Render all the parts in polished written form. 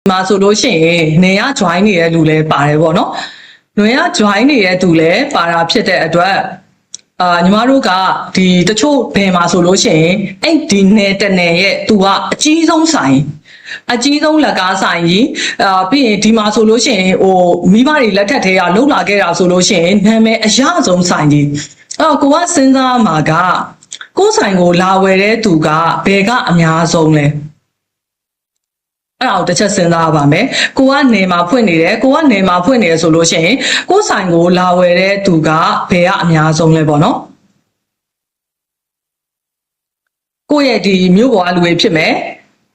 မှာဆိုလို့ရှိရင်နေရ join နေတဲ့လူလည်းပါတယ်ပေါ့နော်နေရ join နေတဲ့သူလည်းပါတာဖြစ်တဲ့အတွက်ညီမတို့ကဒီတချို့ဘယ်မှာဆိုလို့ရှိရင်အဲ့ဒီနယ်တနယ်ရဲ့သူကအကြီးဆုံးဆိုင်အကြီးဆုံးလက်ကားဆိုင်ကြီးပြီးရင်ဒီမှာဆိုလို့ရှိရင်ဟိုမိဘတွေလက်ထက်ထဲကလှုပ်လာခဲ့တာဆိုလို့ရှိရင်နာမည်အရဆုံးဆိုင်ကြီးကိုကစဉ်းစားမှာကကိုယ်ဆိုင်ကိုလာဝယ်တဲ့သူကဘယ်ကအများဆုံးလဲအဲ့ဒါကိုတစ်ချက်စဉ်းစားပါမယ်ကိုကနေမှာဖွင့်နေတယ်ကိုကနေမှာဖွင့်နေရဆိုလို့ရှိရင်ကိုယ်ဆိုင်ကိုလာဝယ်တဲ့သူကဘယ်ကအများဆုံးလဲပေါ့နော်ကိုယ့်ရဲ့ဒီမြို့ပေါ်အလူတွေဖြစ်မယ်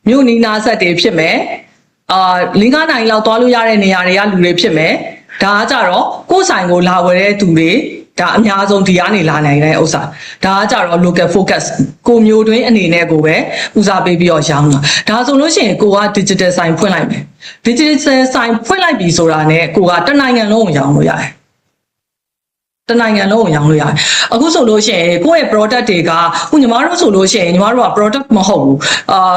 မြို့နီးနားဆက်တွေဖြစ်မယ်5 နိုင်လောက်သွားလို့ရတဲ့နေရာတွေကလူတွေဖြစ်မယ်ဒါကကြတော့ကိုယ်ဆိုင်ကိုလာဝယ်တဲ့သူတွေဒါအများဆုံးဒီကနေလာနိုင်တဲ့ဥစ္စာဒါကကြတော့ local focus ကိုမျိုးတွင်းအနေနဲ့ကိုပဲဦးစားပေးပြီးတော့ရောင်းတာဒါဆိုလို့ရှိရင်ကိုက digital ဆိုင်ဖွင့်လိုက်မယ် digital ဆိုင်ဖွင့်လိုက်ပြီဆိုတာနဲ့ကိုကတနိုင်ငံလုံးကိုရောင်းလို့ရတယ်တနိုင်ငံလုံးကိုရောင်းလို့ရတယ်အခုဆိုလို့ရှိရင်ကိုယ့်ရဲ့ product တွေကခုညီမတို့ဆိုလို့ရှိရင်ညီမတို့က product မဟုတ်ဘူး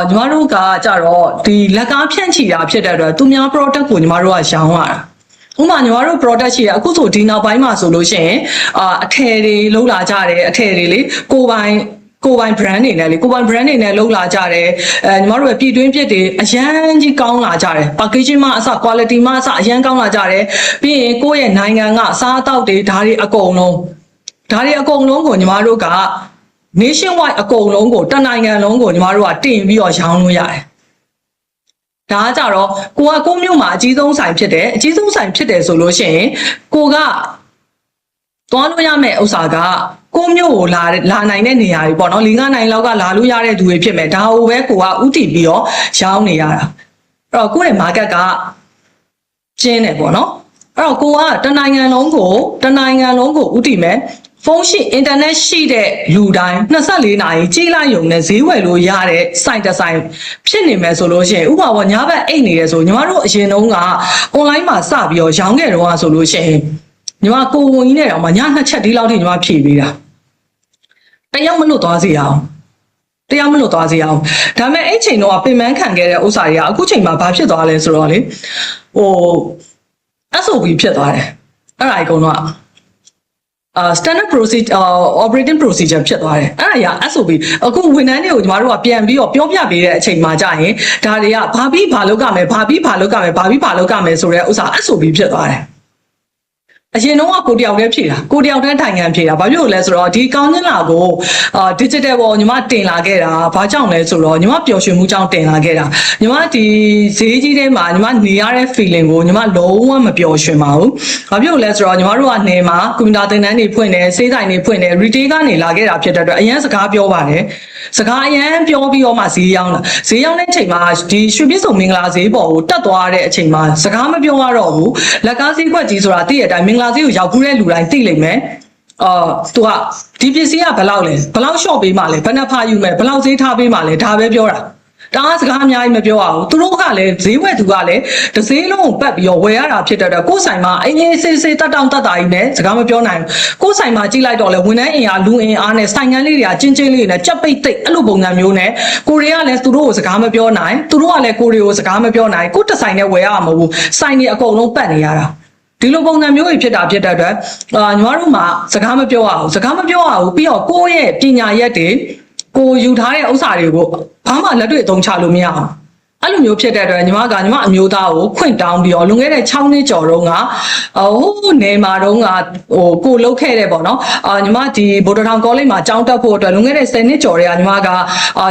ညီမတို့ကကြတော့ဒီလက်ကားဖြန့်ချီတာဖြစ်တဲ့အတွက်သူများ product ကိုညီမတို့ကရောင်းရတာဥပမာညီမတို့ product ရှိရအခုဆိုဒီနောက်ပိုင်းမှာဆိုလို့ရှိရင်အထည်တွေလုံးလာကြတယ်အထည်တွေလေကိုပိုင် brand နေနဲ့လေကိုပိုင် brand နေနဲ့လုံးလာကြတယ်ညီမတို့ရဲ့ပြည်တွင်းပြစ်တွေအရန်ကြီးကောင်းလာကြတယ် packaging မှအစ quality မှအစအရန်ကောင်းလာကြတယ်ပြီးရင်ကိုယ့်ရဲ့နိုင်ငံကစားတောက်တွေဓာတ်တွေအကုန်လုံးကိုညီမတို့က nationwide အကုန်လုံးကိုတနိုင်ငံလုံးကိုညီမတို့ကတင်ပြီးတော့ရောင်းလို့ရတယ်ဒါကကြတော့ကိုမျိုးမှာအကြီးဆုံးဆိုင်ဖြစ်တယ်အကြီးဆုံးဆိုင်ဖြစ်တယ်ဆိုလို့ရှိရင်ကိုကသွားလို့ရမယ့်ဥစ္စာကကိုမျိုးကိုလာနိုင်တဲ့နေရာတွေပေါ့နော်5 နိုင်လောက်ကလာလို့ရတဲ့သူတွေဖြစ်မယ်ဒါဟိုပဲကိုကဥတီပြီးတော့ရောင်းနေရတာအဲ့တော့ကိုယ့်ရဲ့ market ကကျင်းတယ်ပေါ့နော်အဲ့တော့ကိုကတနိုင်ငံလုံးကိုဥတီမယ်ဖုန်းရှိ internet ရှိတဲ့လူတိုင်း24 နာရီကြည့်လိုက်ရုံနဲ့ဈေးဝယ်လို့ရတဲ့စိုက်တစ်ဆိုင်ဖြစ်နေမယ်ဆိုလို့ရှိရင်ဥပမာညဘက်အိတ်နေရဆိုညီမတို့အရင်တုန်းက online မှာစပြီးတော့ရောင်းခဲ့တော့ဆိုလို့ရှိရင်ညီမကိုဝင်ကြီးနဲ့တော့ည2 ချက်ဒီလောက်ထိညီမဖြည့်ပေးတာတယောက်မလွတ်သွားစေအောင်ဒါပေမဲ့အဲ့ချိန်တော့ပင်ပန်းခံခဲ့တဲ့ဥစ္စာတွေကအခုချိန်မှာဘာဖြစ်သွားလဲဆိုတော့လေSOP ဖြစ်သွားတယ်အဲ့ဒါအကုန်လုံးstandard procedure operating procedure ဖြစ်သွားတယ်အဲ့ဒါကြီး SOP အခုဝန်ထမ်းတွေကိုညီမတို့ကပြန်ပြီးတော့ပြောပြပေးတဲ့အချိန်မှာကြာရင်ဒါတွေကဘာလုပ်ရမယ်ဆိုတဲ့ဥစ္စာ SOP ဖြစ်သွားတယ်အရင်တော့ကိုတယောက်တည်းဖြည့်တာကိုတယောက်တည်းထိုင်ခံဖြည့်တာဘာဖြစ်လို့လဲဆိုတော့ဒီကောင်းကျင်လာကို digital ပေါ်ညီမတင်လာခဲ့တာဘာကြောင့်လဲဆိုတော့ညီမပျော်ရွှင်မှုကြောင့်တင်လာခဲ့တာညီမဒီဈေးကြီးထဲမှာညီမနေရတဲ့ feeling ကိုညီမလုံးဝမပျော်ရွှင်ပါဘူးဘာဖြစ်လို့လဲဆိုတော့ညီမတို့ကနေမှာကွန်ပျူတာသင်တန်းတွေဖွင့်တယ်စေးဆိုင်တွေဖွင့်တယ် retail ကနေလာခဲ့တာဖြစ်တဲ့အတွက်အရင်စကားပြောပါတယ်စကားအရင်ပြောပြီးတော့မှဈေးရောက်တဲ့အချိန်မှာဒီရွှေပြည်စုံမင်္ဂလာဈေးပေါ်ကိုတက်သွားတဲ့အချိန်မှာစကားမပြောရတော့ဘူးလက်ကားဈေးကွက်ကြီးဆိုတာသိတဲ့အတိုင်းမင်္ဂလာဈေးကိုရောက်ဘူးတဲ့လူတိုင်းသိလိမ့်မယ်သူကဒီပစ္စည်းကဘယ်လောက်လဲဘယ်လောက် short ပေးမှလဲဘယ်နှဖာယူမယ်ဘယ်လောက်ဈေးထားပေးမှလဲဒါပဲပြောတာဒါစကားအများကြီးမပြောအောင်သူတို့ကလည်းဈေးဝယ်သူကလည်းတစ်ဈေးလုံးကိုပတ်ပြီးတော့ဝယ်ရတာဖြစ်တဲ့အတွက်ကိုယ်ဆိုင်မှာအင်းစေးတက်တောင့်တက်တာကြီးနဲ့စကားမပြောနိုင်ဘူးကိုယ်ဆိုင်မှာကြည့်လိုက်တော့လေဝန်ထမ်းအင်အားလူအင်အားနဲ့ဆိုင်ငန်းလေးတွေကကျင်းလေးတွေနဲ့ကြက်ပိတ်သိပ်အဲ့လိုပုံစံမျိုးနဲ့ကိုရီးယားလည်းသူတို့ကိုစကားမပြောနိုင်သူတို့ကလည်းကိုရီးယားကိုစကားမပြောနိုင်ကိုယ်တစ်ဆိုင်နဲ့ဝယ်ရမှာမဟုတ်ဘူးဆိုင်တွေအကုန်လုံးပတ်နေရတာဒီလိုပုံစံမျိုးတွေဖြစ်တဲ့အတွက်ညီမတို့မှာစကားမပြောရဘူးပြီးတော့ကိုယ့်ရဲ့ပညာရက်တွေကိုယူထားတဲ့ဥစ္စာတွေကိုဘာမှလက်တွေ့အသုံးချလို့မရအောင်အဲ့လိုမျိုးဖြစ်တဲ့အတွက်ညီမအမျိုးသားကိုခွင့်တောင်းပြီးတော့လွန်ခဲ့တဲ့6 နှစ်ကျော်တုန်းကနေမှာတုန်းကကိုလှုပ်ခဲ့တဲ့ပေါ့နော်ညီမဒီဗိုလ်တော်ထောင်ကောလိပ်မှာကျောင်းတက်ဖို့အတွက်လွန်ခဲ့တဲ့10 နှစ်ကျော်တည်းကညီမက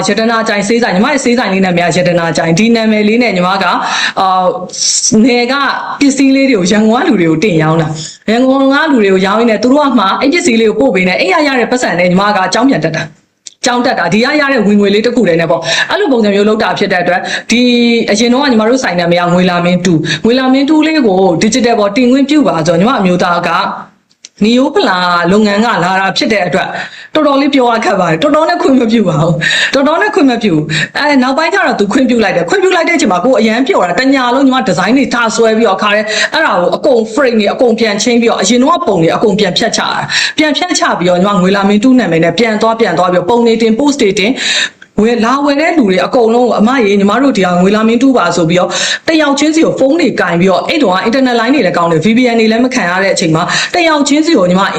ရတနာကြိုင်စေးဆိုင်ညီမရဲ့စေးဆိုင်လေးနဲ့များရတနာကြိုင်ဒီနာမည်လေးနဲ့ညီမကနေကပစ္စည်းလေးတွေကိုရန်ကုန်ကလူတွေကိုတင်ရောင်းတာရန်ကုန်ကလူတွေကိုရောင်းရင်းနဲ့သူတို့ကမှအဲ့ပစ္စည်းလေးကိုပို့ပေးနေအဲ့ရတဲ့ပတ်စံနဲ့ညီမကကျောင်းပြန်တက်တာဒီရတဲ့ဝင်ငွေလေးတစ်ခုတည်းနဲ့ပေါ့အဲ့လိုပုံစံမျိုးလောက်တာဖြစ်တဲ့အတွက်ဒီအရင်တော့ညီမတို့ဆိုင်နာမည်ကငွေလာမင်း2လေးကို digital ပေါ်တင်ခွင့်ပြုပါဆိုတော့ညီမအမျိုးသားကနီယိုပလာလုပ်ငန်းကလာတာဖြစ်တဲ့အတွက်တော်တော်လေးပြောရခက်ပါတယ်တော်တော်နဲ့ခွင့်မပြုပါဘူးနောက်ပိုင်းကျတော့သူခွင့်ပြုလိုက်တဲ့အချိန်မှာကိုအရန်ပြောတာတညာလုံးညီမဒီဇိုင်းတွေထားဆွဲပြီးတော့ခါရဲအဲ့ဒါကိုအကုန် frame တွေအကုန်ပြန်ချင်းပြီးတော့အရင်တော့ပုံတွေအကုန်ပြန်ဖြတ်ချပြီးတော့ညီမငွေလာမင်း2နာမည်နဲ့ပြန်သွားပြီးပုံတွေတင် post တွေတင် ဝယ်လာဝယ်တဲ့လူတွေအကုန်လုံးအမရေညီမတို့ဒီဟာငွေလာမင်းတူပါဆိုပြီးတော့တယောက်ချင်းစီကိုဖုန်းတွေကင်ပြီးတော့အဲ့တော့ internet line တွေလည်းကောင်းတယ် VPN တွေလည်းမခံရတဲ့အချိန်မှာတယောက်ချင်းစီကိုညီမဘယ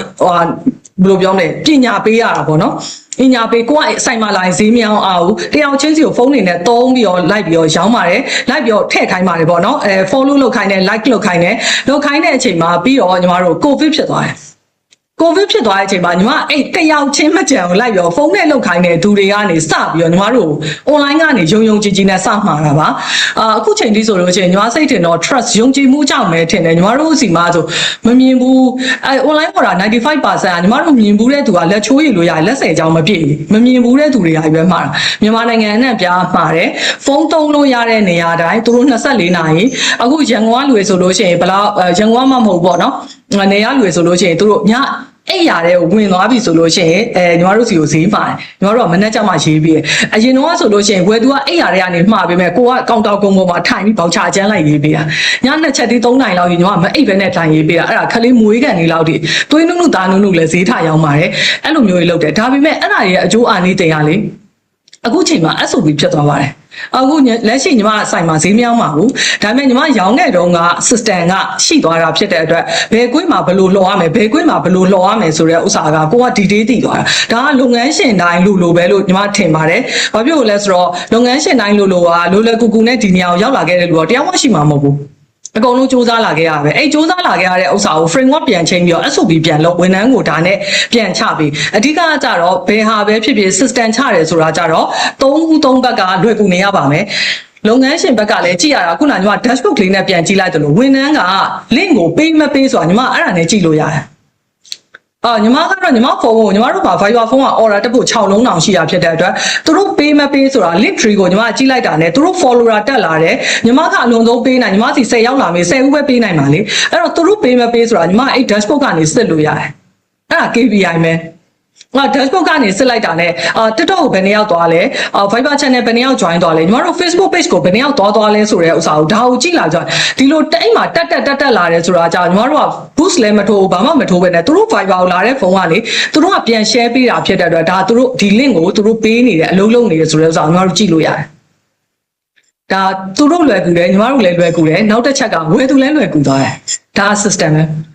်လိုပြောမလဲပညာပေးရတာပေါ့နော်ပညာပေးကိုကဆိုင်မှာလာရင်ဈေးမြောင်းအောင်တယောက်ချင်းစီကိုဖုန်းတွေနဲ့သုံးပြီးတော့လိုက်ပြီးတော့ရောင်းပါတယ်လိုက်ပြီးတော့ထည့်ခိုင်းပါတယ်ပေါ့နော်follow လုပ်ခိုင်းတယ် like လုပ်ခိုင်းတယ်လုပ်ခိုင်းတဲ့အချိန်မှာပြီးတော့ညီမတို့ covid ဖြစ်သွားတယ်ကိုဗစ်ဖြစ်သွားတဲ့အချိန်မှာညီမအဲ့တယောက်ချင်းမကြံကိုလိုက်ပြီးဖုန်းနဲ့လုတ်ခိုင်းတဲ့သူတွေကနေစပြီးတော့ညီမတို့ online ကနေယုံယုံကြည်ကြည်နဲ့စမှာတာပါအခုချိန်ဒီဆိုလို့ရှိရင်ညီမစိတ်ထင်တော့ trust ယုံကြည်မှုကြောင့်ပဲထင်တယ်ညီမတို့စီမှာဆိုမမြင်ဘူးonline ပေါ်တာ 95% ညီမတို့မြင်ဘူးတဲ့သူကလက်ချိုးရည်လို့ရတယ်လက်ဆယ်ကြောင်မပြည့်မမြင်ဘူးတဲ့သူတွေကပဲမှာတာမြန်မာနိုင်ငံနဲ့ပြားမှာတယ်ဖုန်းသုံးလို့ရတဲ့နေရာတိုင်းသူတို့24နာရီအခုရန်ကုန်ကလူတွေဆိုလို့ရှိရင်ဘယ်လောက်ရန်ကုန်ကမှမဟုတ်ပေါ့နော်နေရလူတွေဆိုလို့ရှိရင်သူတို့ညအဲ့ရတဲ့ကိုဝင်သွားပြီဆိုလို့ရှိရင်ညီမတို့စီကိုဈေးပါတယ်ညီမတို့ကမနေ့ကမှရေးပြီးအရင်တော့ဆိုလို့ရှိရင်ဝယ်သူကအဲ့ရတဲ့ကနေမှားပေးမယ်ကိုကကောင်တောက်ကုန်းပေါ်မှာထိုင်ပြီးပေါချကျန်းလိုက်ရေးပေးတာညနှစ်ချက်ဒီ3နိုင်လောက်ညီမကမအိပ်ပဲနဲ့ထိုင်ရေးပေးတာအဲ့ဒါခလေးမွေးကန်နေလောက်ဒီသွေးနုနုသားနုနုလည်းဈေးထရောင်းပါတယ်အဲ့လိုမျိုးကြီးလုပ်တယ်ဒါပေမဲ့အဲ့ဒါရဲ့အကျိုးအာနိသင်ရလေအခုချိန်မှာ SOP ဖြစ်သွားပါတယ်အခုလက်ရှိညီမဆိုင်မှာဈေးမြောင်းပါဘူးဒါပေမဲ့ညီမရောင်းတဲ့တုန်းက system ကရှိသွားတာဖြစ်တဲ့အတွက်ဘယ်ကွင်းမှာဘယ်လိုလှော်ရမယ်ဘယ်ကွင်းမှာဘယ်လိုလှော်ရမယ်ဆိုတဲ့ဥစ္စာကကိုက detail သိသွားတာဒါကလုပ်ငန်းရှင်တိုင်းလိုပဲလို့ညီမထင်ပါတယ်ဘာဖြစ်လို့လဲဆိုတော့လုပ်ငန်းရှင်တိုင်းလိုကလိုလဲကူကူနဲ့ဒီနေရာကိုရောက်လာခဲ့တဲ့လူကတယောက်မှရှိမှာမဟုတ်ဘူးအကုန်လုံးစူးစမ်းလာခဲ့ရပဲအဲ့စူးစမ်းလာခဲ့ရတဲ့ဥစ္စာကို framework ပြန်ချိန်ပြီးတော့ SOP ပြန်လုပ်ဝန်ထမ်းကိုဒါနဲ့ပြန်ချပြီးအဓိကကြတော့ဘယ်ဟာပဲဖြစ်ဖြစ် system ချတယ်ဆိုတာကြတော့3ဘက်ကလွယ်ကူနေရပါမယ်လုပ်ငန်းရှင်ဘက်ကလည်းကြည့်ရတာခုနကညီမ dashboard လေးနဲ့ပြန်ကြည့်လိုက်တယ်လို့ဝန်ထမ်းက link ကိုပေးမပေးဆိုတာညီမအဲ့ဒါနဲ့ကြည့်လို့ရတယ်ညီမကတော့ညီမဖုန်းကိုညီမတို့မှာ Viber ဖုန်းက order တက်ဖို့6လုံးတောင်ရှိတာဖြစ်တဲ့အတွက်သူတို့ပေးမပေးဆိုတာ link tree ကိုညီမကြည့်လိုက်တာနဲ့သူတို့ follower တက်လာတယ်ညီမကအလွန်ဆုံးပေးနိုင်ညီမစီ10ရောက်လာပြီ10ဦးပဲပေးနိုင်ပါလေအဲ့တော့သူတို့ပေးမပေးဆိုတာညီမအဲ့ dashboard ကနေစစ်လို့ရတယ်အဲ့ဒါ KPI ပဲdashboard ကနေစစ်လိုက်တာနဲ့TikTok ကိုဘယ်နှစ်ယောက်သွားလဲViber channel ဘယ်နှစ်ယောက် join သွားလဲညီမတို့ Facebook page ကိုဘယ်နှစ်ယောက်သွားလဲဆိုတဲ့ဥစ္စာကိုဒါကိုကြည့်လာကြဒီလိုတိတ်မှာတက်လာတယ်ဆိုတာကြောင့်ညီမတို့က boost လည်းမထိုးဘာမှမထိုးပဲနဲ့သူတို့ Viber ကိုလာတဲ့ဖုန်းကလေသူတို့ကပြန် share ပေးတာဖြစ်တဲ့အတွက်ဒါသူတို့ဒီ link ကိုသူတို့ပေးနေတယ်အလုံးလုံးနေတယ်ဆိုတဲ့ဥစ္စာကိုညီမတို့ကြည့်လို့ရတယ်ဒါသူတို့လွယ်ကူတယ်ညီမတို့လည်းလွယ်ကူတယ်နောက်တစ်ချက်ကဝယ်သူလည်းလွယ်ကူသွားတယ်ဒါ system ပဲ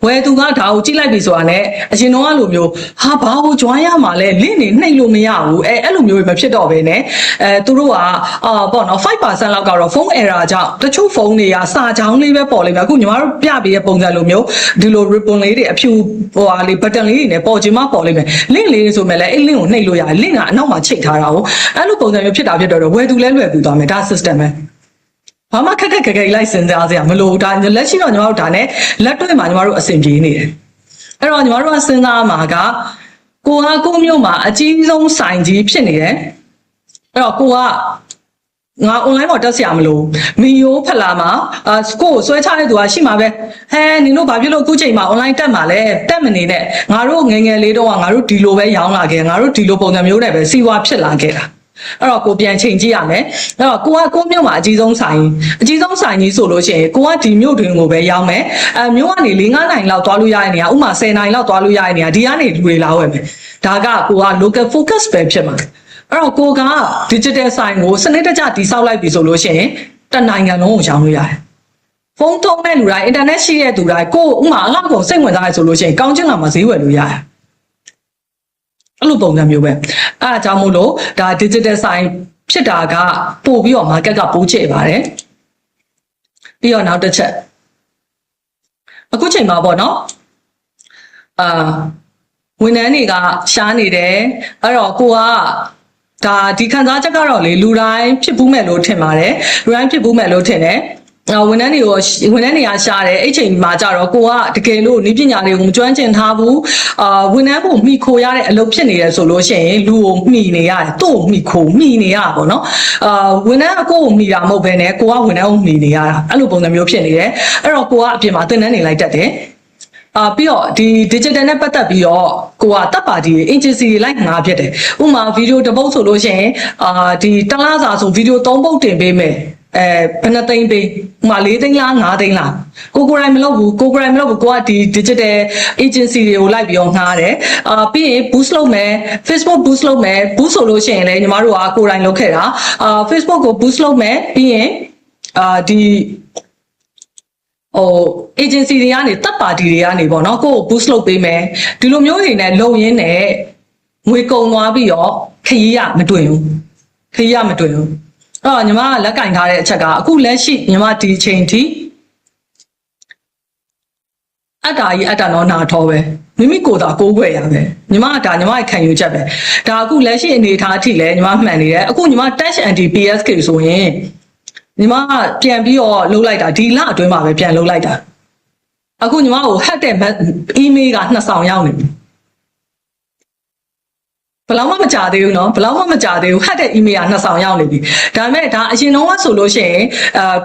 ဝယ်သူကဒါကိုကြည့်လိုက်ပြီဆိုတာနဲ့အရင်တော့လိုမျိုးဟာဘာကို join ရမှာလဲ link နေနှိပ်လို့မရဘူးအဲ့လိုမျိုးမဖြစ်တော့ဘဲနဲ့သူတို့ကပေါ့နော် 5% လောက်ကတော့ phone error ကြောင့်တချို့ဖုန်းတွေကစာချောင်းလေးပဲပေါ်လိမ့်မယ်အခုညီမတို့ပြပေးတဲ့ပုံစံလိုမျိုးဒီလို ribbon လေးတွေအဖြူဟိုဟာလေး button လေးတွေနဲ့ပေါ်ချင်မှပေါ်လိမ့်မယ် link လေးဆိုမဲ့လည်းအဲ့ link ကိုနှိပ်လို့ရတယ် link ကအနောက်မှာချိတ်ထားတာကိုအဲ့လိုပုံစံမျိုးဖြစ်တာဖြစ်တော့ဝယ်သူလဲလွယ်ကူသွားမယ်ဒါ system ပဲဘာမှခက်လိုက်စဉ်းစားစရာမလိုဒါလက်ရှိတော့ညီမတို့ဒါနဲ့လက်တွေ့မှာညီမတို့အဆင်ပြေနေတယ်အဲ့တော့ညီမတို့ကစဉ်းစားမှာကကိုမျိုးမှာအကြီးဆုံးဆိုင်ကြီးဖြစ်နေတယ်အဲ့တော့ငါ online ပေါ်တက်ဆရာမလို့မီယိုဖလာမှာကိုဆွဲချတဲ့သူကရှိမှာပဲဟဲနင်တို့ဘာဖြစ်လို့အခုချိန်မှာ online တက်မှာလဲတက်မနေနဲ့ငါတို့ငယ်ငယ်လေးတော့ငါတို့ဒီလိုပဲရောင်းလာခဲ့ငါတို့ဒီလိုပုံစံမျိုးနဲ့ပဲစီဝါဖြစ်လာခဲ့တာအဲ့တော့ကိုပြန်ချိန်ကြည့်ရမယ်အဲ့တော့ကိုမြို့မှာအကြီးဆုံးဆိုင်ကြီးဆိုလို့ရှိရင်ကိုကဒီမြို့တွင်ကိုပဲရောင်းမယ်မြို့ကနေ4-5နိုင်လောက်သွားလို့ရတဲ့နေရာဥမာ10နိုင်လောက်သွားလို့ရတဲ့နေရာဒီကနေလူတွေလာဝယ်မယ်ဒါကကိုက local focus ပဲဖြစ်မှာအဲ့တော့ကိုက digital ဆိုင်ကိုစနစ်တကျတိစောက်လိုက်ပြီဆိုလို့ရှိရင်တနိုင်ငံလုံးကိုရောင်းလို့ရတယ်ဖုန်းသုံးတဲ့လူတိုင်း internet ရှိတဲ့သူတိုင်းကိုဥမာအလောက်ကိုစိတ်ဝင်စားရဆိုလို့ရှိရင်ကောင်းချင်းလာမှာဈေးဝယ်လို့ရတယ်အဲ့လိုပုံစံမျိုးပဲအဲ့ဒါကြောင့်မို့လို့ဒါ digital ဆိုင်ဖြစ်တာကပို့ပြီးတော့ market ကပိုးချဲ့ပါတယ်ပြီးတော့နောက်တစ်ချက်အခုချိန်မှာပေါ့နော်ဝန်ထမ်းတွေကရှားနေတယ်အဲ့တော့ကိုကဒါဒီခံစားချက်ကတော့လေလူတိုင်းဖြစ်ဘူးမဲ့လို့ထင်ပါတယ်လူတိုင်းဖြစ်ဘူးမဲ့လို့ထင်တယ်ဝန်ထမ်းတွေကရှားတယ်အဲ့ချိန်မှာကြတော့ကိုကတကယ်လို့နည်းပညာတွေကိုမကျွမ်းကျင်ထားဘူးဝန်ထမ်းကိုမိခိုရတဲ့အလုပ်ဖြစ်နေတယ်ဆိုလို့ရှိရင်လူကိုမိနေရတယ်သူ့ကိုမိနေရပါတော့ဝန်ထမ်းကကိုယ်ကိုမိတာမဟုတ်ဘဲနဲ့ကိုကဝန်ထမ်းကိုမိနေရတာအဲ့လိုပုံစံမျိုးဖြစ်နေတယ်အဲ့တော့ကိုကအပြင်မှာသင်တန်းနေလိုက်တတ်တယ်ပြီးတော့ဒီ digital နဲ့ပတ်သက်ပြီးတော့ကိုကတပ်ပါတီ agency တွေလိုက်ငါဖြစ်တယ်ဥပမာဗီဒီယိုတစ်ပုတ်ဆိုလို့ရှိရင်ဒီတလားစာဆိုဗီဒီယို3ပုတ်တင်ပေးမယ် ဘယ်နှသိန်းပေးဥမာ4သိန်းလား5သိန်းလားကိုယ်တိုင်မလုပ်ဘူးကိုကဒီ digital agency တွေကိုလိုက်ပြီးတော့ငှားတယ်ပြီးရင် boost လုပ်မယ် Facebook boost လုပ်မယ် boost ဆိုလို့ရှိရင်လည်းညီမတို့ကကိုယ်တိုင်လုပ်ခဲ့တာFacebook ကို boost လုပ်မယ်ပြီးရင်ဒီagency တွေကနေတပ်ပါတီတွေကနေပေါ့နော်ကိုယ်ကို boost လုပ်ပေးမယ်ဒီလိုမျိုးတွေနဲ့လုံရင်းနဲ့ငွေကုန်သွားပြီးတော့ခရီးရမတွေ့ဘူးအဲ့တော့ညီမကလက်ကင်ထားတဲ့အချက်ကအခုလက်ရှိညီမဒီအချိန်ထိအတ္တတော့နာထောပဲမိမိကိုယ်သာကိုးကွယ်ရပဲညီမကညီမရဲ့ခံယူချက်ပဲဒါအခုလက်ရှိအနေထားအထိလည်းညီမမှန်နေတယ်အခုညီမ touch anti PSK ဆိုရင်ညီမပြန်ပြီးတော့လှုပ်လိုက်တာဒီလအတွင်းမှာပဲပြန်လှုပ်လိုက်တာအခုညီမကို hack တဲ့ email က2ဆောင်ရောက်နေပြီဘယ်လောက်မှမကြသေးဘူးเนาะဘယ်လောက်မှမကြသေးဘူး hack တဲ့ email က2ဆောင်ရောက်နေပြီဒါပေမဲ့ဒါအရင်တော့ဆိုလို့ရှိရင်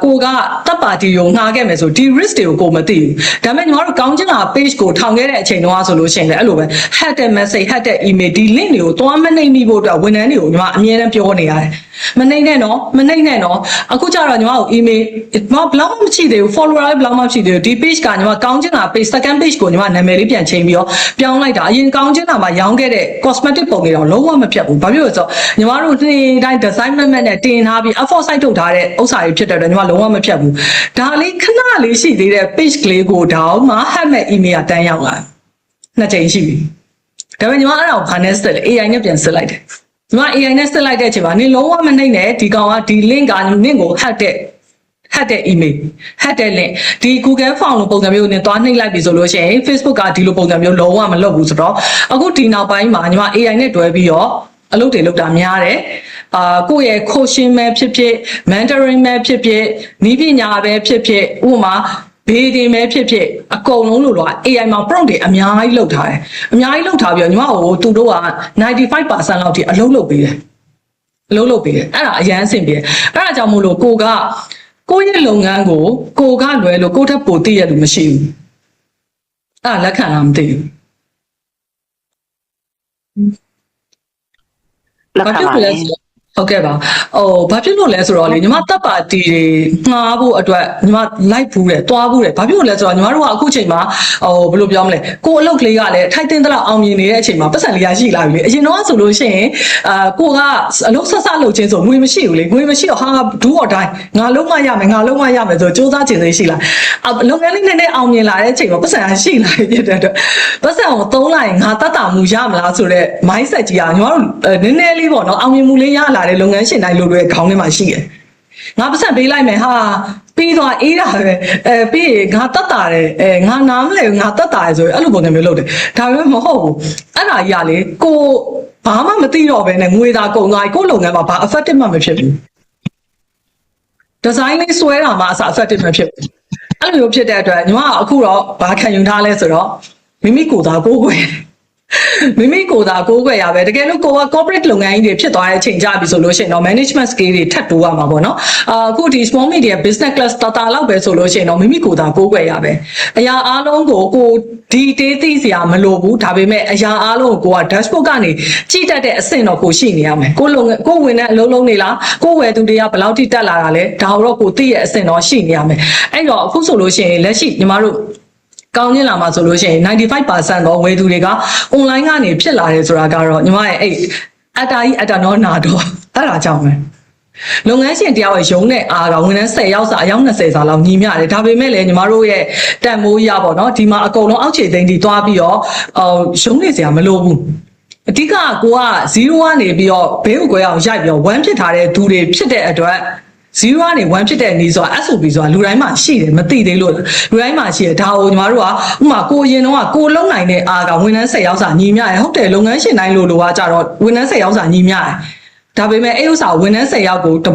ကိုကတပ်ပါတီကိုငှားခဲ့မယ်ဆိုဒီ risk တွေကိုကိုမသိဘူးဒါပေမဲ့ညီမတို့ကောင်းချင်တာ page ကိုထောင်ခဲ့တဲ့အချိန်တော့ဆိုလို့ရှိရင်လည်းအဲ့လိုပဲ hack တဲ့ message hack တဲ့ email ဒီ link တွေကိုသွားမနှိမ့်မိဖို့အတွက်ဝန်ထမ်းတွေကိုညီမအမြဲတမ်းပြောနေရတယ်မနှိမ့်နဲ့နော်အခုကျတော့ညီမကို email ဘလောက်မှမရှိသေးဘူး follower ဘလောက်မှမရှိသေးဘူးဒီ page ကညီမကောင်းချင်တာ page second page ကိုညီမနာမည်လေးပြန်ချိန်ပြီးတော့ပြောင်းလိုက်တာအရင်ကောင်းချင်တာမှာရောင်းခဲ့တဲ့ cosmetic ပုံတွေတော့လုံးဝမဖြတ်ဘူးဘာဖြစ်လို့လဲဆိုတော့ညီမတို့နေ့တိုင်း design မဲ့နဲ့တင်ထားပြီး effort site ထုတ်ထားတဲ့ဥစ္စာတွေဖြစ်တဲ့အတွက်ညီမလုံးဝမဖြတ်ဘူးဒါလေးခဏလေးရှိသေးတဲ့ page ကလေးကိုတောင်မှ hack မဲ့ email ကတန်းရောက်လာ2ချိန်ရှိပြီဒါပေမဲ့ညီမအဲ့ဒါကိုဘာနဲ့စစ်လဲ AI နဲ့ပြန်စစ်လိုက်တယ်ဒီမှာ AI နဲ့စစ်လိုက်တဲ့အချိန်မှာနင်လုံးဝမနှိမ့်နဲ့ဒီကောင်ကဒီ link ကနင့်ကို hack တဲ့ email hack တဲ့ link ဒီ Google Form လိုပုံစံမျိုးနဲ့တွားနှိမ့်လိုက်ပြီဆိုလို့ရှိရင် Facebook ကဒီလိုပုံစံမျိုးလုံးဝမလုပ်ဘူးဆိုတော့အခုဒီနောက်ပိုင်းမှာညီမ AI နဲ့တွဲပြီးတော့အလုပ်တွေလုပ်တာများတယ်ကိုယ့်ရဲ့ coaching ပဲဖြစ်ဖြစ် mentoring ပဲဖြစ်ဖြစ်နည်းပညာပဲဖြစ်ဖြစ်ဥပမာဘေးတင်ပဲဖြစ်ဖြစ်အကုန်လုံးလို့တော့ AI မှာ prompt တွေအများကြီးလုပ်ထားတယ်အများကြီးလုပ်ထားပြီးတော့ညီမကိုသူတို့က 95% လောက်ထိအလုပ်လုပ်ပေးတယ်အဲ့ဒါအရန်အဆင်ပြေတယ်အဲ့ဒါကြောင့်မို့လို့ကိုယ့်ရဲ့လုပ်ငန်းကိုကိုကလွယ်လို့ကိုယ့်ထက်ပိုသိရလို့မရှိဘူးအဲ့ဒါလက်ခံတာမသိဘူးလက်ခံပါလေဟုတ်ကဲ့ပါဘာဖြစ်လို့လဲဆိုတော့လေညီမတပ်ပါတီတွေငှားဖို့အတွက်ညီမ live ဘူးတယ်တွားဘူးတယ်ဘာဖြစ်လို့လဲဆိုတော့ညီမတို့ကအခုချိန်မှာဘယ်လိုပြောမလဲကိုအလုပ်ကလေးကလည်းထိုက်တင်တဲ့လောက်အောင်မြင်နေတဲ့အချိန်မှာပတ်စံလေးရရှိလာပြီလေအရင်တော့ဆိုလို့ရှိရင်ကိုကအလုပ်ဆက်လုပ်ခြင်းဆိုငွေမရှိဘူးလေငွေမရှိတော့ဟာဒူးတော်တိုင်းငါလုံးမရမယ်ဆိုစူးစမ်းခြင်းသေးရှိလာလုပ်ငန်းလေးနဲ့အောင်မြင်လာတဲ့အချိန်မှာပတ်စံရှိလာပြီတဲ့အတွက်ပတ်စံကိုသုံးလိုက်ငါတတ်တာမှုရမလားဆိုတော့ mindset ကြီးကညီမတို့နည်းနည်းလေးပေါ့နော်အောင်မြင်မှုလေးရလာလုပ်ငန်းရှင်တိုင်းလို့တွေခေါင်းထဲမှာရှိတယ်ငါပတ်စံပေးလိုက်မယ်ဟာပြီးသွားအေးတာပဲပြီးငါတတ်တာတယ်ငါနားမလဲငါတတ်တာတယ်ဆိုရင်အဲ့လိုပုံစံမျိုးလုပ်တယ်ဒါပေမဲ့မဟုတ်ဘူးအဲ့ဒါကြီးကလေကိုဘာမှမသိတော့ဘဲနဲ့ငွေသာကုန်သွားကိုလုပ်ငန်းမှာဘာ effective မှမဖြစ်ဘူး design လေးဆွဲတာမှအစ effective မဖြစ်ဘူးအဲ့လိုမျိုးဖြစ်တဲ့အတွက်ညီမကအခုတော့ဘာခံယူထားလဲဆိုတော့မိမိကိုယ်သာကိုယ်ွယ်မိမိကိုယ်သာကိုးကွယ်ရပဲတကယ်လို့ကိုက corporate လုပ်ငန်းကြီးတွေဖြစ်သွားတဲ့အချိန်ကြပြီဆိုလို့ရှိရင်တော့ management skill တွေထပ်တိုးရမှာပေါ့နော်အခုဒီ small media business class တာလောက်ပဲဆိုလို့ရှိရင်တော့မိမိကိုယ်သာကိုးကွယ်ရပဲအရာအားလုံးကိုဒီတေးသိစရာမလိုဘူးဒါပေမဲ့အရာအားလုံးကိုက dashboard ကနေကြည့်တတ်တဲ့အဆင့်တော့ကိုရှိနေရမယ်ကိုဝင်တဲ့အလုံးလုံးနေလားကိုဝယ်သူတွေကဘယ်လောက်ထိတက်လာတာလဲဒါတော့ကိုသိရဲ့အဆင့်တော့ရှိနေရမယ်အဲ့တော့အခုဆိုလို့ရှိရင်လက်ရှိညီမတို့ကောင်းကျင်လာမှာဆိုလို့ရှိရင် 95% တော့ဝယ်သူတွေက online ကနေဖြစ်လာတယ်ဆိုတာကတော့ညီမရဲ့အဲ့အတ္တတော့နာတော့အဲ့ဒါကြောင့်ပဲလုပ်ငန်းရှင်တယောက်ရဲ့ရုံးနဲ့အားကဝန်ထမ်း10ယောက်စာအယောက်20စာလောက်ညီမျှတယ်ဒါပေမဲ့လည်းညီမတို့ရဲ့တန်မိုးရပါတော့ဒီမှာအကုန်လုံးအောက်ခြေသိန်းတီသွားပြီးတော့ရုံးနေစရာမလိုဘူးအဓိကကိုက0ကနေပြီးတော့ဘေးကိုကွဲအောင်ရိုက်ပြီးတော့1ဖြစ်ထားတဲ့သူတွေဖြစ်တဲ့အတွက်0ကနေ1ဖြစ်တဲ့နေဆိုတာ SOP ဆိုတာလူတိုင်းမှာရှိတယ်မသိသေးလို့လူတိုင်းမှာရှိတယ်ဒါကိုညီမတို့ကဥမာကိုရင်တော့ကိုလုံနိုင်တဲ့အားကဝန်ထမ်း10ယောက်စာညီမျှတယ်ဟုတ်တယ်လုပ်ငန်းရှင်တိုင်းလို့ကကြတော့ဝန်ထမ်း10ယောက်စာညီမျှတယ်ဒါပေမဲ့အဲ့ဥစ္စာဝန်ထမ်း10ယောက်ကိုတ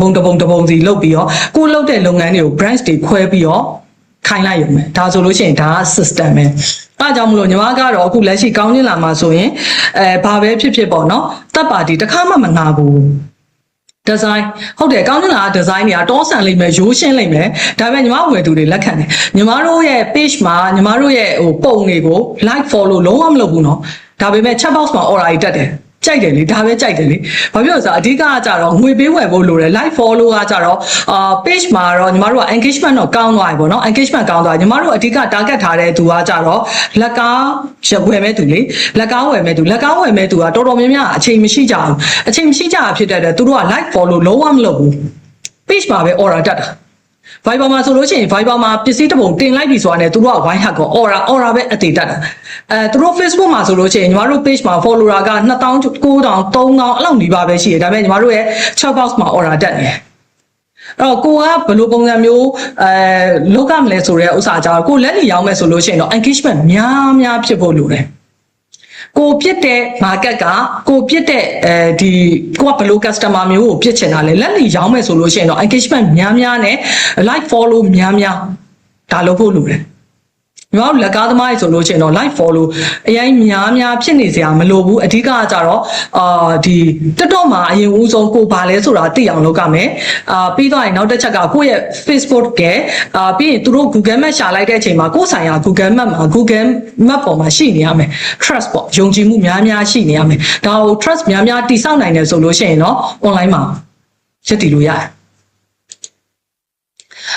ပုံစီလုပ်ပြီးတော့ကိုလုပ်တဲ့လုပ်ငန်းတွေကို branch တွေခွဲပြီးတော့ခိုင်းလိုက်ရုံပဲဒါဆိုလို့ရှိရင်ဒါက system ပဲအားကြောင့်မလို့ညီမကတော့အခုလက်ရှိကောင်းကျင်လာမှာဆိုရင်ဘာပဲဖြစ်ပေါ့နော်တပ်ပါတီတစ်ခါမှမငါဘူး design ဟုတ်တယ်ကောင်းကျင်လာ design တွေကတောဆန်လိမ့်မယ်ရိုးရှင်းလိမ့်မယ်ဒါပေမဲ့ညီမဝယ်သူတွေလက်ခံတယ်ညီမတို့ရဲ့ page မှာညီမတို့ရဲ့ပုံတွေကို like follow လုံးဝမလုပ်ဘူးเนาะဒါပေမဲ့ chat box မှာ order တွေတက်တယ် ကြိုက်တယ်လေဒါပဲကြိုက်တယ်လေဘာဖြစ်လို့ဆိုအဓိကကကြတော့ငွေပေးဝယ်ဖို့လိုတယ် live follow ကကြတော့page မှာတော့ညီမတို့က engagement တော့ကောင်းသွားပြီပေါ့နော် engagement ကောင်းသွားညီမတို့အဓိက target ထားတဲ့သူကကြတော့လက်ကားဝယ်မဲ့သူလေလက်ကားဝယ်မဲ့သူကတော်တော်များများအချိန်မရှိကြဘူးအချိန်မရှိကြတာဖြစ်တဲ့သူတို့က live follow လုံးဝမလုပ်ဘူး page မှာပဲ order တက်တာ Viber မှာဆိုလို့ရှိရင် Viber မှာပစ္စည်းတစ်ပုံတင်လိုက်ပြီဆိုတာနဲ့သူတို့က wine hack ကို order ပဲအသေးတက်တာသူတို့ Facebook မှာဆိုလို့ရှိရင်ညီမတို့ page မှာ follower က2000 9000 3000အဲ့လောက်နီးပါးပဲရှိတယ်ဒါပေမဲ့ညီမတို့ရဲ့ chat box မှာ order တက်နေတယ်အဲ့တော့ကိုကဘယ်လိုပုံစံမျိုးလောက်ကမလဲဆိုတဲ့ဥစ္စာကြောင့်ကိုလက်လီရောင်းမယ်ဆိုလို့ရှိရင်တော့ engagement များဖြစ်ဖို့လိုတယ်ကိုပြစ်တဲ့ market ကကိုပြစ်တဲ့ဒီကိုကဘယ်လို customer မျိုးကိုပြစ်ချင်တာလဲလက်လီရောင်းမယ်ဆိုလို့ရှိရင်တော့ engagement များနဲ့ like follow များဒါလုပ်ဖို့လိုတယ်ညီမတို့လက်ကားသမားတွေဆိုလို့ရှိရင်တော့ like follow အရင်များဖြစ်နေစရာမလိုဘူးအဓိကကကြတော့ဒီ TikTok မှာအရင်ဦးဆုံးကိုပါလဲဆိုတာသိအောင်လုပ်ရမယ်ပြီးတော့နောက်တစ်ချက်ကကိုယ့်ရဲ့ Facebook ကပြီးရင်သူတို့ Google Map ရှာလိုက်တဲ့အချိန်မှာကိုယ့်ဆိုင်ရာ Google Map မှာ Google Map ပေါ်မှာရှိနေရမယ် trust ပေါ့ယုံကြည်မှုများရှိနေရမယ်ဒါကို trust များတည်ဆောက်နိုင်တယ်ဆိုလို့ရှိရင်တော့ online မှာရပ်တည်လို့ရတယ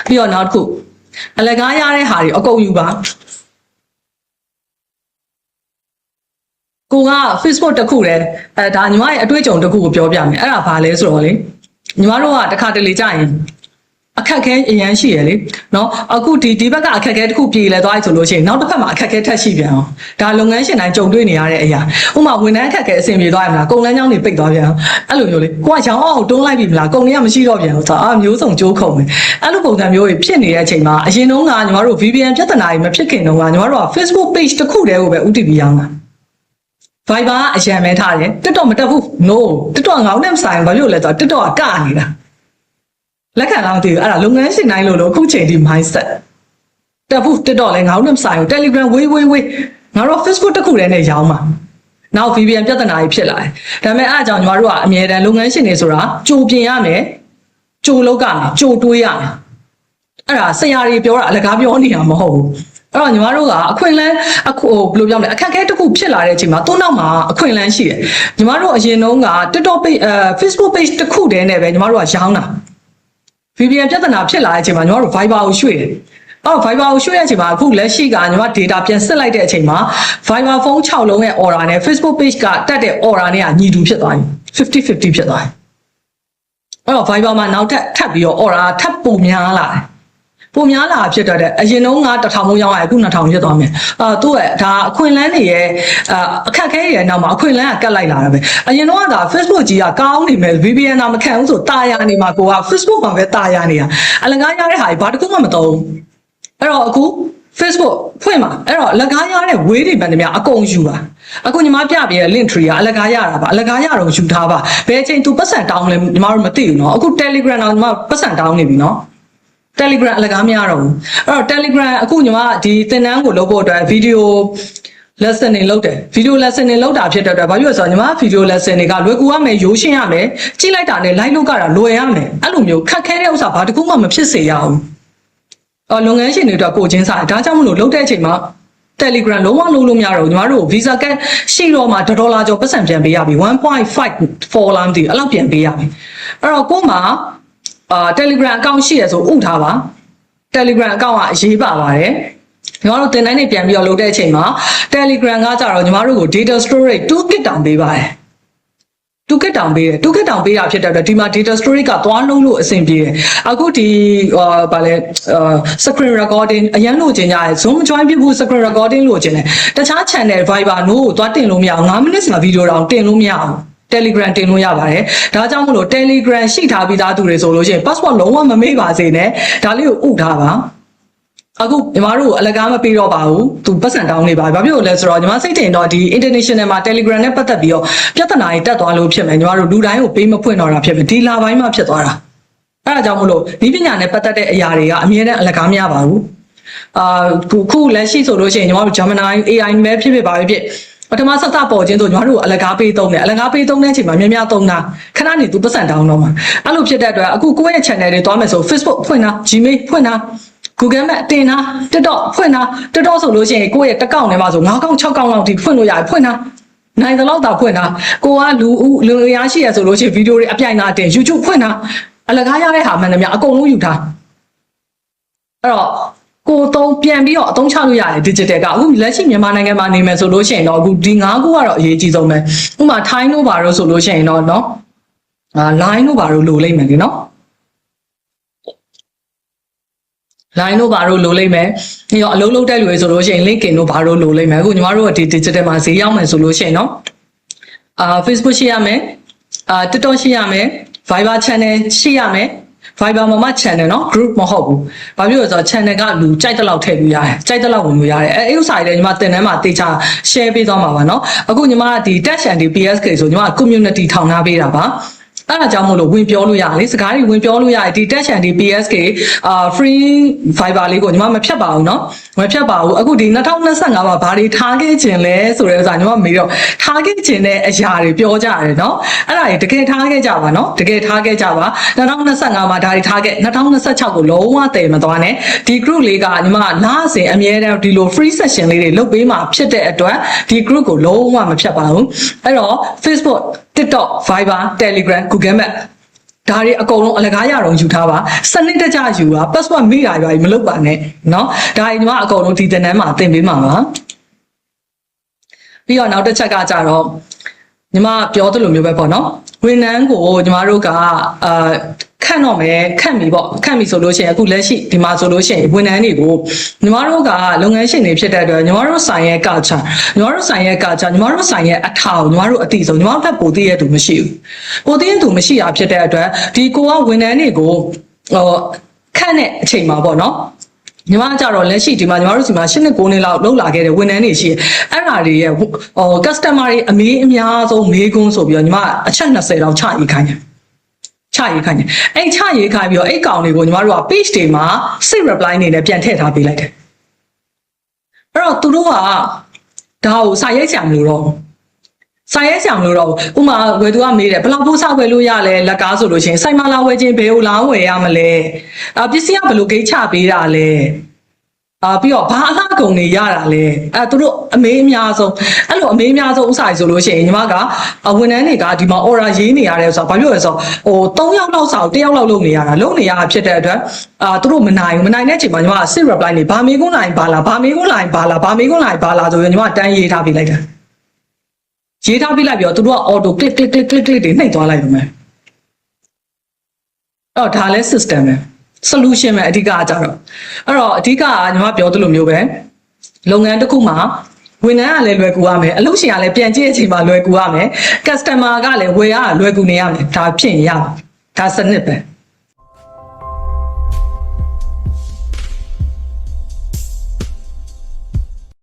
်ပြီးတော့နောက်တစ်ခုအလကားရတဲ့ဟာတွေအကုန်ယူပါကိုက Facebook တစ်ခုတည်းဒါညီမရဲ့အတွေ့အကြုံတစ်ခုကိုပြောပြမယ်အဲ့ဒါဘာလဲဆိုတော့လေညီမတို့ကတစ်ခါတလေကြာရင်အခက်ခဲအရန်ရှိရလေเนาะအခုဒီဘက်ကအခက်ခဲတစ်ခုပြေလဲသွားပြီဆိုလို့ရှိရင်နောက်တစ်ဖက်မှာအခက်ခဲထပ်ရှိပြန်အောင်ဒါလုပ်ငန်းရှင်တိုင်းကြုံတွေ့နေရတဲ့အရာဥပမာဝန်ထမ်းအခက်ခဲအဆင်ပြေသွားရမလားကုန်လန်းချောင်းတွေပိတ်သွားပြန်အောင်အဲ့လိုမျိုးလေကိုကရောင်းအောင်တွန်းလိုက်ပြီမလားကုန်တွေကမရှိတော့ပြန်အောင်ဆိုတာမျိုးစုံကြိုးခုံတယ်အဲ့လိုပုံစံမျိုးတွေဖြစ်နေတဲ့အချိန်မှာအရင်တုန်းကညီမတို့ VPN ပြဿနာတွေမဖြစ်ခင်တုန်းကညီမတို့က Facebook page တစ်ခုတည်းကိုပဲ UTP ရောင်းတာViber အရန်မဲထားတယ် TikTok မတက်ဘူး no TikTok ငေါင်းနဲ့မဆိုင်ဘာလို့လဲဆိုတော့ TikTok ကနေတာလက်ခံလောက်တည်အဲ့ဒါလုပ်ငန်းရှင်တိုင်းလို့အခုချိန်ဒီ mindset တက်ဘူး TikTok လည်းငေါင်းနဲ့မဆိုင်ဘူး Telegram ဝေးငါတို့ Facebook တစ်ခုတည်းနဲ့ရောင်းမှာနောက် VPN ပြဿနာတွေဖြစ်လာတယ်ဒါပေမဲ့အဲ့အကြောင်းညီမတို့ကအမြဲတမ်းလုပ်ငန်းရှင်တွေဆိုတာကြိုပြင်ရမယ်ကြိုလုပ်ရမယ်ကြိုတွေးရမယ်အဲ့ဒါဆရာတွေပြောတာအလကားပြောနေတာမဟုတ်ဘူးအဲ့တော့ညီမတို့ကအခွင့်အလမ်းဘယ်လိုပြောမလဲအခက်အခဲတစ်ခုဖြစ်လာတဲ့အချိန်မှာသူ့နောက်မှာအခွင့်အလမ်းရှိတယ်ညီမတို့အရင်တုန်းက TikTok page Facebook page တစ်ခုတည်းနဲ့ပဲညီမတို့ကရောင်းတာ VPN ပြဿနာဖြစ်လာတဲ့အချိန်မှာညီမတို့ Viber ကိုရွှေ့တယ်အော် Viber ကိုရွှေ့တဲ့အချိန်မှာအခုလက်ရှိကညီမ data ပြန်စစ်လိုက်တဲ့အချိန်မှာ Viber ဖုန်း6လုံးရဲ့ order နဲ့ Facebook page ကတက်တဲ့ order နဲ့ကညီတူဖြစ်သွားပြီ50-50ဖြစ်သွားပြီအဲ့တော့ Viber မှာနောက်ထပ်ပြီးတော့ order ထပ်ပုံများလာတယ်ပုံများလာဖြစ်တဲ့အရင်တော့ငါ1000မိုးရောင်းရအခု2000ဖြစ်သွားမယ်သူ့ရဲ့ဒါအခွင့်အလမ်းတွေရဲ့အခက်ခဲတွေရဲ့နောက်မှာအခွင့်အလမ်းကကတ်လိုက်လာတာပဲအရင်တော့က Facebook ကြီးကကောင်းနေမယ် VPN မခံဘူးဆိုတာယာနေမှာကိုက Facebook မှာပဲတာယာနေတာအလကားရတဲ့ဟာကြီးဘာတစ်ခုမှမသုံးအဲ့တော့အခု Facebook ဖွင့်ပါအဲ့တော့အလကားရတဲ့ဝေးတွေမှန်တယ်များအကုန်ယူပါအခုညီမပြပြရဲ့ link tree ကအလကားရတာပါအလကားရတော့ယူထားပါဘယ်အချိန် तू ပတ်စံတောင်းလဲညီမတို့မသိဘူးเนาะအခု Telegram တော့ညီမပတ်စံတောင်းနေပြီเนาะTelegram အလကားမရတော့ဘူးအဲ့တော့ Telegram အခုညီမဒီသင်တန်းကိုလုပ်ဖို့အတွက် video lesson တွေလုပ်တယ် video lesson တွေလုပ်တာဖြစ်တဲ့အတွက်ဘာဖြစ်လဲဆိုတော့ညီမ video lesson တွေကလွယ်ကူရမယ်ရိုးရှင်းရမယ်ကြည့်လိုက်တာနဲ့ like လုပ်ကြတာလွယ်ရမယ်အဲ့လိုမျိုးခက်ခဲတဲ့ဥစ္စာဘာတစ်ခုမှမဖြစ်စေရအောင်လုပ်ငန်းရှင်တွေအတွက်ကိုချင်းစားဒါကြောင့်မလို့လုပ်တဲ့အချိန်မှာ Telegram လုံးဝလုပ်လို့မရတော့ဘူးညီမတို့ Visa ကရှိတော့မှ$ကျော်ပတ်စံပြန်ပေးရပြီ 1.54 လမ်းတည်အဲ့လောက်ပြန်ပေးရပြီအဲ့တော့ကို့မှာTelegram account ရှိရဆိုဥထားပါ Telegram account ကအရေးပါပါတယ်ညီမတို့တင်တိုင်းနေပြန်ပြီးတော့လုပ်တဲ့အချိန်မှာ Telegram ကကြတော့ညီမတို့ကို data storage 2GB တောင်ပေးပါတယ်2GB တောင်ပေးတယ်2GB တောင်ပေးတာဖြစ်တဲ့အတွက်ဒီမှာ data storage ကသွားလုံးလို့အဆင်ပြေတယ်အခုဒီဗာလဲscreen recording အရင်လို့ကျင်ကြတယ် Zoom join ပြဖို့ screen recording လို့ကျင်တယ်တခြား channel Viber နိုးကိုသွားတင်လို့မရအောင်9မိနစ်စာဗီဒီယိုတောင်တင်လို့မရအောင်Telegram တင်လို့ရပါတယ်ဒါကြောင့်မလို့ Telegram ရှိထားပြီးသားသူတွေဆိုလို့ရှိရင် passport လုံးဝမမေ့ပါစေနဲ့ဒါလေးကိုဥထားပါအခုညီမတို့အလကားမပေးတော့ပါဘူးသူပတ်စံတောင်းနေပါဘာဖြစ်လို့လဲဆိုတော့ညီမစိတ်ထင်တော့ဒီ international မှာ Telegram နဲ့ပတ်သက်ပြီးတော့ပြဿနာတွေတက်သွားလို့ဖြစ်မယ်ညီမတို့လူတိုင်းကိုပေးမဖွင့်တော့တာဖြစ်မယ်ဒီလာပိုင်းမှာဖြစ်သွားတာအဲ့ဒါကြောင့်မလို့ဒီပညာနဲ့ပတ်သက်တဲ့အရာတွေကအမြဲတမ်းအလကားမရပါဘူးခုလက်ရှိဆိုလို့ရှိရင်ညီမတို့ Gemini AI ပဲဖြစ်ပါဖြစ်ပထမစတာပေါ်ချင်းဆိုညီမတို့အလကားပေးသုံးတယ်အလကားပေးသုံးတဲ့အချိန်မှာများသုံးတာခဏနေသူပတ်စံတောင်းတော့မှာအဲ့လိုဖြစ်တဲ့အတွက်အခုကိုယ့်ရဲ့ channel တွေသွားမယ်ဆို Facebook ဖွင့်တာ Gmail ဖွင့်တာ Google Map တင်တာ TikTok ဖွင့်တာ TikTok ဆိုလို့ရှိရင်ကိုယ့်ရဲ့တစ်ကောင့်ထဲမှာဆို9ကောင့်6ကောင့်လောက်ထိဖွင့်လို့ရတယ်ဖွင့်တာ နိုင်တဲ့လောက်တာဖွင့်တာကိုကလူရရှိရဆိုလို့ရှိရင်ဗီဒီယိုတွေအပြိုင်သာတင် YouTube ဖွင့်တာအလကားရတဲ့ဟာမှန်တယ်များအကုန်လုံးယူထားအဲ့တော့ကိုသုံးပြန်ပြီးတော့အသုံးချလို့ရတယ် digital ကအခုလက်ရှိမြန်မာနိုင်ငံမှာနေမယ်ဆိုလို့ရှိရင်တော့အခုဒီ9ခုကတော့အရေးကြီးဆုံးပဲဥပမာ Thai တို့ဘာလို့ဆိုလို့ရှိရင်တော့နော်line တို့ဘာလို့လိုလိမ့်မယ်လေနော် line တို့ဘာလို့လိုလိမ့်မယ်ပြီးတော့အလုံးလုံးတက်လူတွေဆိုလို့ရှိရင် LinkedIn တို့ဘာလို့လိုလိမ့်မယ်အခုညီမတို့ကဒီ digital မှာဈေးရောက်မယ်ဆိုလို့ရှိရင်နော်Facebook ရှိရမယ်TikTok ရှိရမယ် Viber channel ရှိရမယ် Viber မှာ channel เนาะ group မဟုတ်ဘူး။ဘာဖြစ်လို့လဲဆိုတော့ channel ကလူကြိုက်တဲ့လောက်ထည့်လို့ရတယ်။ကြိုက်တဲ့လောက်ဝင်လို့ရတယ်။အဲ့ဥစ္စာတွေလည်းညီမတင်တန်းမှာတေချာ share ပေးသွားမှာပါเนาะ။အခုညီမကဒီ Touch and PSK ဆိုညီမ community ထောင်ထားပေးတာပါ။အဲ့ဒါကြောင့်မို့လို့ဝင်ပြောလို့ရတယ်လေစကားတွေဝင်ပြောလို့ရတယ်ဒီ Touch and PSK free Viber လေးကိုညီမမဖြတ်ပါဘူးเนาะမဖြတ်ပါဘူးအခုဒီ2025မှာဘာတွေထားခဲ့ခြင်းလဲဆိုတဲ့ဥစ္စာညီမမေးတော့ထားခဲ့ခြင်းတဲ့အရာတွေပြောကြရတယ်เนาะအဲ့ဒါတွေတကယ်ထားခဲ့ကြပါเนาะတကယ်ထားခဲ့ကြပါ2025မှာဒါတွေထားခဲ့2026ကိုလုံးဝတည်မသွားနဲ့ဒီ group လေးကညီမလာအစဉ်အမြဲတမ်းဒီလို free session လေးတွေလုပ်ပေးမှာဖြစ်တဲ့အတွက်ဒီ group ကိုလုံးဝမဖြတ်ပါဘူးအဲ့တော့ Facebook TikTok Viber Telegram Google Map ဒါတွေအကုန်လုံးအလကားရအောင်ယူထားပါစနစ်တကျယူပါ password မိတာရွာကြီးမလုပ်ပါနဲ့เนาะဒါညီမအကုန်လုံးဒီတင်တန်းမှာသင်ပေးမှာပါပြီးတော့နောက်တစ်ချက်ကကြတော့ညီမပြောသလိုမျိုးပဲပေါ့เนาะဝန်ထမ်းကိုညီမတို့ကခန့်တော့မယ်ခန့်ပြီပေါ့ခန့်ပြီဆိုလို့ရှိရင်အခုလက်ရှိဒီမှာဆိုလို့ရှိရင်ဝန်ထမ်းတွေကိုညီမတို့ကလုပ်ငန်းရှင်တွေဖြစ်တဲ့အတွက်ညီမတို့ဆိုင်ရဲ့ culture ညီမတို့ဆိုင်ရဲ့ culture ညီမတို့ဆိုင်ရဲ့အထောင်ညီမတို့အတိဆုံးညီမတို့ဘက်ပိုသိရတူမရှိဘူးပိုသိရတူမရှိတာဖြစ်တဲ့အတွက်ဒီကိုကဝန်ထမ်းတွေကိုခန့်တဲ့အချိန်မှာပေါ့နော်ညီမကြတော့လက်ရှိဒီမှာညီမတို့ဒီမှာ8နှစ်9နှစ်လောက်လှုပ်လာခဲ့တဲ့ဝန်ထမ်းတွေရှိအဲ့ဓာတွေရဲ့customer တွေအမေးအများဆုံးမေးခွန်းဆိုပြီးတော့ညီမအချက်20လောက်ချရေးခိုင်းတယ်ချရေးခိုင်းတယ်အဲ့ချရေးခိုင်းပြီးတော့အဲ့ကောင်တွေကိုညီမတို့က page တွေမှာ save reply နေနဲ့ပြန်ထည့်ထားပေးလိုက်တယ်အဲ့တော့သူတို့ကဒါကိုစာရိုက်ကြမလို့တော့စာရဲဆောင်လို့တော့ဥမာဝယ်သူကမေးတယ်ဘယ်လောက်ပို့ဆောက်ဝယ်လို့ရလဲလက်ကားဆိုလို့ရှိရင်စိုက်မလာဝယ်ခြင်းဘယ်ကိုလာဝယ်ရမလဲပစ္စည်းကဘယ်လိုဂိတ်ချပေးတာလဲပြီးတော့ဘာအလှကုန်တွေရတာလဲသူတို့အမေးအများဆုံးအဲ့လိုအမေးအများဆုံးဥစားဆိုလို့ရှိရင်ညီမကဝန်ထမ်းတွေကဒီမှာ order ရေးနေရတယ်ဆိုတော့ဘာဖြစ်လဲဆိုတော့3ယောက်လောက်စာ1ယောက်လောက်လုပ်နေရတာလုပ်နေရတာဖြစ်တဲ့အတွက်သူတို့မနိုင်တဲ့အချိန်မှာညီမက sit reply နေဘာမေးခွန်းလာရင်ဘာလာဘာမေးခွန်းလာရင်ဘာလာဘာမေးခွန်းလာရင်ဘာလာဆိုရင်ညီမတန်းရေးထားပေးလိုက်တာရေးထားပြီးလိုက်ပြီးတော့သူတို့က auto click click click click click တွေနှိပ်သွားလိုက်ရုံပဲအဲ့တော့ဒါလည်း system ပဲ solution ပဲအဓိကကကြတော့အဲ့တော့အဓိကကညီမပြောသလိုမျိုးပဲလုပ်ငန်းတစ်ခုမှာဝန်ထမ်းကလည်းလွယ်ကူရမယ်အလုပ်ရှင်ကလည်းပြန်ကြည့်အချိန်မှာလွယ်ကူရမယ် customer ကလည်းဝယ်ရလွယ်ကူနေရမယ်ဒါဖြစ်ရင်ရဒါစနစ်ပဲ